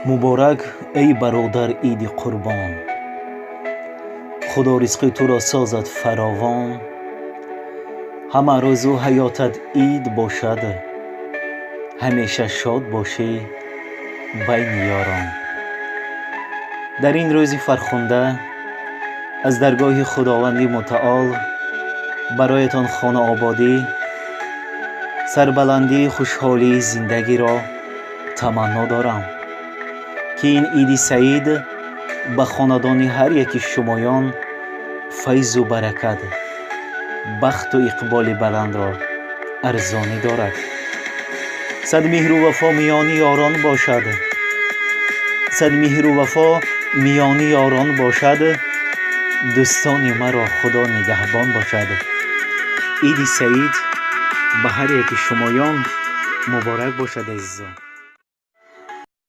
مبارک ای برادر عید قربان، خدا رزق تو را سازد فراوان. همه روزو حیاتت عید باشد، همیشه شاد باشی بین یاران. در این روز فرخنده از درگاه خداوند متعال برایتان خانه آبادی، سربلندی، خوشحالی زندگی را تمنا دارم که این عید سعید به خاندان هر یکی شمایان فیض و برکت، بخت و اقبال بلند را ارزانی دارد. صد مهر و وفا میان یاران باشد، صد مهر و وفا میان یاران باشد، دوستان مرا خدا نگهبان باشد. عید سعید به هر یکی شمایان مبارک باشد عزیزان.